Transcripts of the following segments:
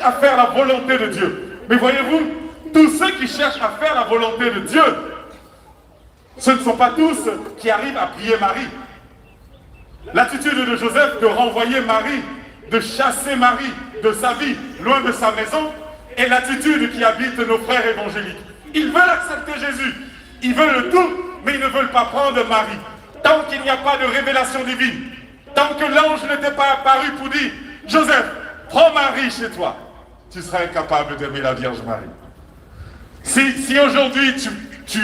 à faire la volonté de Dieu. Mais voyez-vous, tous ceux qui cherchent à faire la volonté de Dieu, ce ne sont pas tous qui arrivent à prier Marie. L'attitude de Joseph de renvoyer Marie, de chasser Marie de sa vie, loin de sa maison, est l'attitude qui habite nos frères évangéliques. Ils veulent accepter Jésus, ils veulent le tout, mais ils ne veulent pas prendre Marie. Tant qu'il n'y a pas de révélation divine, tant que l'ange n'était pas apparu pour dire « Joseph, prends Marie chez toi », tu seras incapable d'aimer la Vierge Marie. Si aujourd'hui tu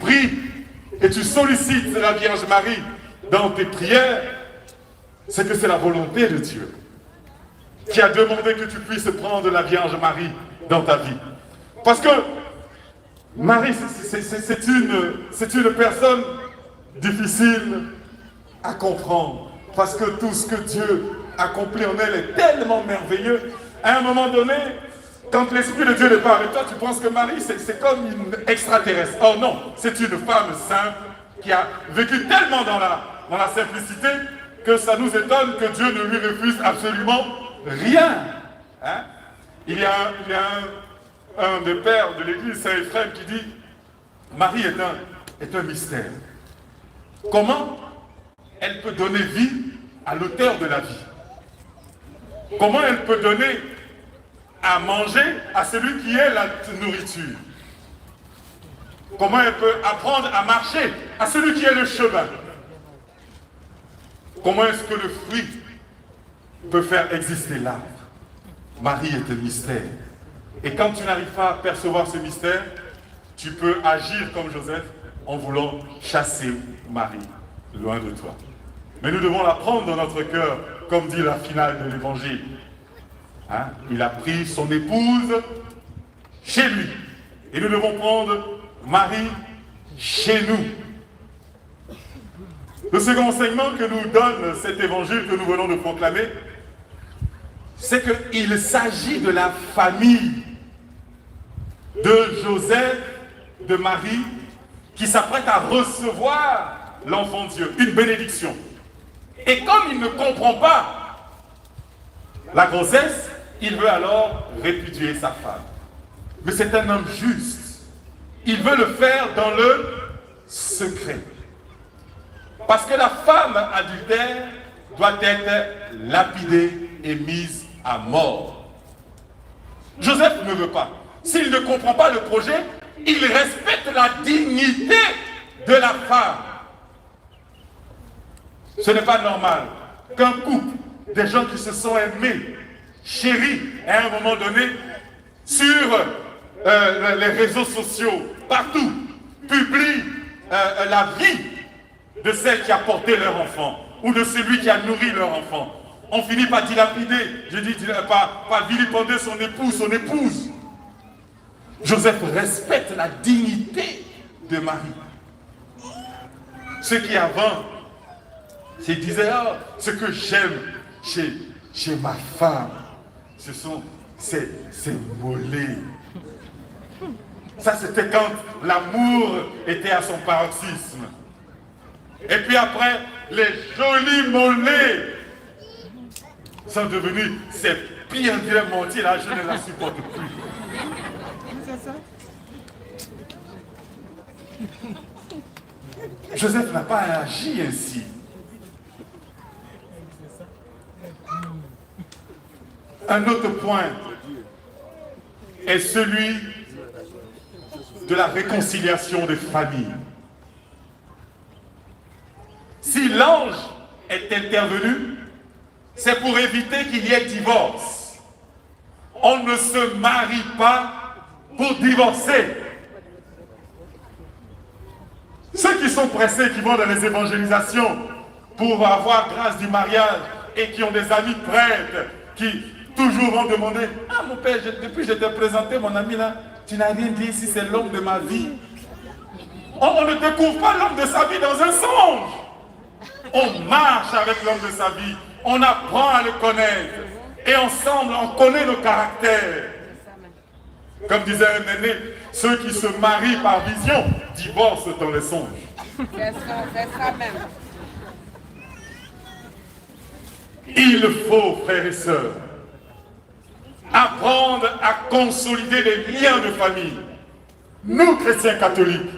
pries et tu sollicites la Vierge Marie dans tes prières, c'est que c'est la volonté de Dieu qui a demandé que tu puisses prendre la Vierge Marie dans ta vie. Parce que Marie, c'est une personne difficile à comprendre. Parce que tout ce que Dieu accomplit en elle est tellement merveilleux. À un moment donné, quand l'Esprit de Dieu n'est pas avec toi, tu penses que Marie, c'est comme une extraterrestre. Oh non, c'est une femme simple qui a vécu tellement dans la simplicité que ça nous étonne que Dieu ne lui refuse absolument rien. Hein? Il y a un des pères de l'Église, Saint Ephrem, qui dit « Marie est un mystère. Comment elle peut donner vie à l'auteur de la vie? Comment elle peut donner à manger à celui qui est la nourriture? Comment elle peut apprendre à marcher à celui qui est le chemin? Comment est-ce que le fruit peut faire exister l'arbre? Marie est un mystère. Et quand tu n'arrives pas à percevoir ce mystère, tu peux agir comme Joseph en voulant chasser Marie loin de toi. Mais nous devons la prendre dans notre cœur, comme dit la finale de l'Évangile. Hein? Il a pris son épouse chez lui. Et nous devons prendre Marie chez nous. Le second enseignement que nous donne cet évangile que nous venons de proclamer, c'est qu'il s'agit de la famille de Joseph, de Marie, qui s'apprête à recevoir l'enfant de Dieu, une bénédiction. Et comme il ne comprend pas la grossesse, il veut alors répudier sa femme. Mais c'est un homme juste. Il veut le faire dans le secret. Parce que la femme adultère doit être lapidée et mise à mort. Joseph ne veut pas. S'il ne comprend pas le projet, il respecte la dignité de la femme. Ce n'est pas normal qu'un couple, des gens qui se sont aimés, chéris, à un moment donné, sur les réseaux sociaux, partout, publient la vie de celle qui a porté leur enfant, ou de celui qui a nourri leur enfant. On finit par dilapider, je dis par vilipender son époux, son épouse. Joseph respecte la dignité de Marie. Ce qui avant, il disait, oh, ce que j'aime chez ma femme, ce sont ses mollets. Ça, c'était quand l'amour était à son paroxysme. Et puis après, les jolis mollets sont devenus ces pires diamantis, là, je ne la supporte plus. C'est ça? Joseph n'a pas agi ainsi. Un autre point est celui de la réconciliation des familles. Si l'ange est intervenu, c'est pour éviter qu'il y ait divorce. On ne se marie pas pour divorcer. Ceux qui sont pressés, qui vont dans les évangélisations pour avoir grâce du mariage et qui ont des amis prêtres qui toujours vont demander « Ah mon père, depuis que je t'ai présenté mon ami là, tu n'as rien dit si c'est l'homme de ma vie. » On ne découvre pas l'homme de sa vie dans un songe. On marche avec l'homme de sa vie, on apprend à le connaître et ensemble on connaît nos caractères. Comme disait un aîné, ceux qui se marient par vision divorcent dans les songes. C'est ça même. Il faut, frères et sœurs, apprendre à consolider les liens de famille. Nous, chrétiens catholiques,